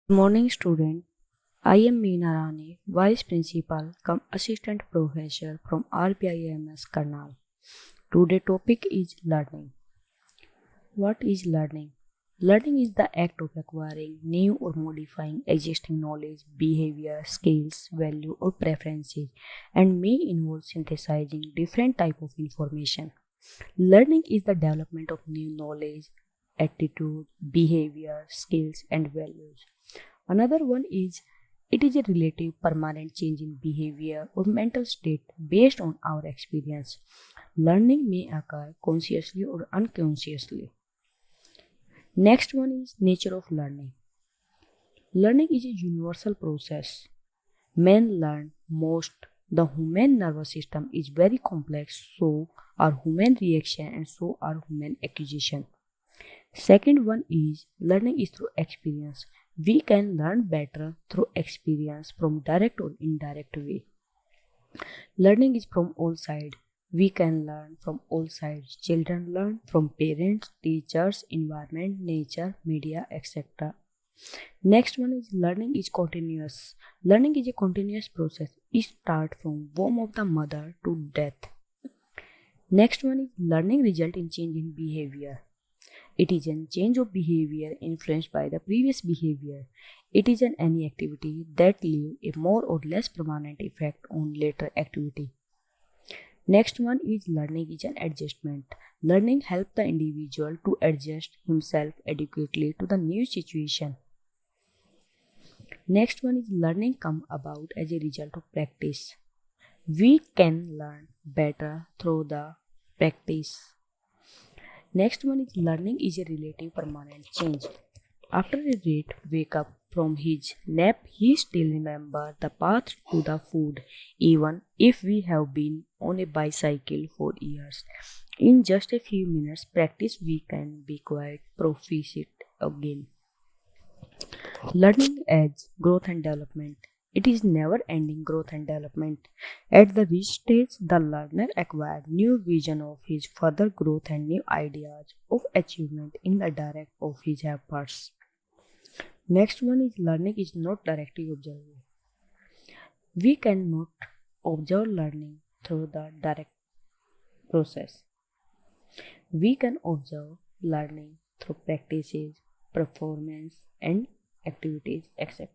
Good morning, student. I am Meena Rani, Vice Principal, cum Assistant Professor from RPIIT Karnal. Today topic is learning. What is learning? Learning is the act of acquiring new or modifying existing knowledge, behavior, skills, value or preferences and may involve synthesizing different type of information. Learning is the development of new knowledge, attitude, behavior, skills and values. Another one is it is a relative permanent change in behavior or mental state based on our experience. Learning may occur consciously or unconsciously. Next one is nature of learning. Learning is a universal process. Men learn most. The human nervous system is very complex, so are human reaction and so are human acquisition. Second one is learning is through experience. We can learn better through experience from direct or indirect way. Learning is from all sides. We can learn from all sides. Children learn from parents, teachers, environment, nature, media, etc. Next one is learning is continuous. Learning is a continuous process. It starts from womb of the mother to death. Next one is learning result in change in behavior. It is a change of behavior influenced by the previous behavior. It is an any activity that leave a more or less permanent effect on later activity. Next one is learning is an adjustment. Learning helps the individual to adjust himself adequately to the new situation. Next one is learning come about as a result of practice. We can learn better through the practice. Next one is learning is a relative permanent change. After a rat wake up from his nap, he still remember the path to the food, even if we have been on a bicycle for years. In just a few minutes practice, we can be quite proficient again. Learning adds growth and development. It is never ending growth and development. At the reach stage, the learner acquired new vision of his further growth and new ideas of achievement in the direct of his efforts. Next one is learning is not directly observable. We cannot observe learning through the direct process. We can observe learning through practices, performance and activities, etc.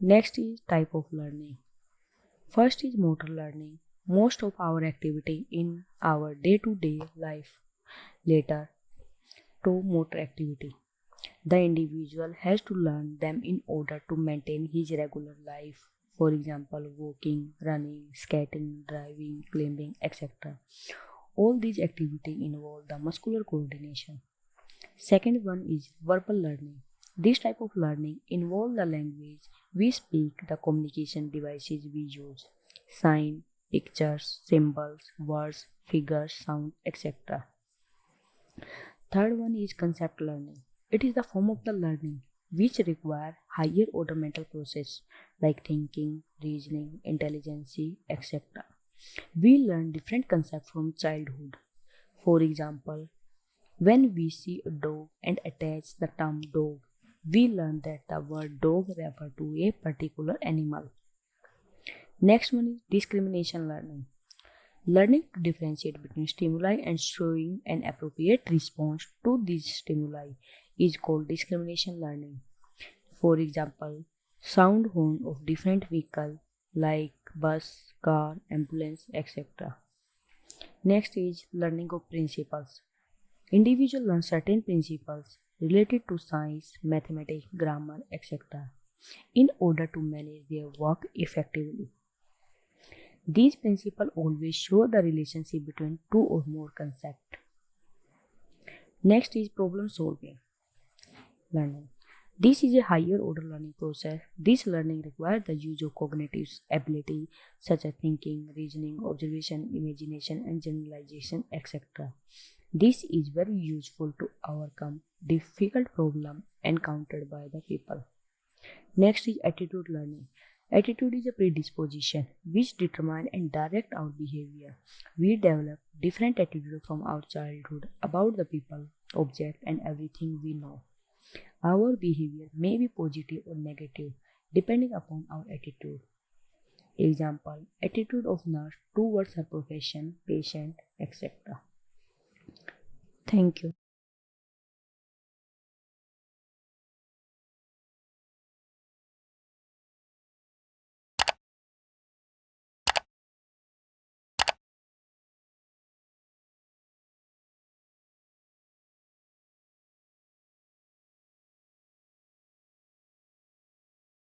Next is type of learning. First is motor learning. Most of our activity in our day-to-day life later to motor activity. The individual has to learn them in order to maintain his regular life. For example, walking, running, skating, driving, climbing, etc. All these activities involve the muscular coordination. Second one is verbal learning. This type of learning involves the language we speak, the communication devices we use, sign, pictures, symbols, words, figures, sound, etc. Third one is concept learning. It is the form of the learning which require higher order mental process like thinking, reasoning, intelligence, etc. We learn different concepts from childhood. For example, when we see a dog and attach the term dog, we learn that the word dog refers to a particular animal. Next one is discrimination learning. Learning to differentiate between stimuli and showing an appropriate response to these stimuli is called discrimination learning. For example, sound horn of different vehicles like bus, car, ambulance, etc. Next is learning of principles. Individuals learn certain principles related to science, mathematics, grammar, etc. in order to manage their work effectively. These principles always show the relationship between two or more concepts. Next is problem solving learning. This is a higher order learning process. This learning requires the use of cognitive ability such as thinking, reasoning, observation, imagination, and generalization, etc. This is very useful to overcome difficult problems encountered by the people. Next is attitude learning. Attitude is a predisposition which determines and directs our behavior. We develop different attitudes from our childhood about the people, object, and everything we know. Our behavior may be positive or negative depending upon our attitude. Example, attitude of nurse towards her profession, patient, etc. Thank you.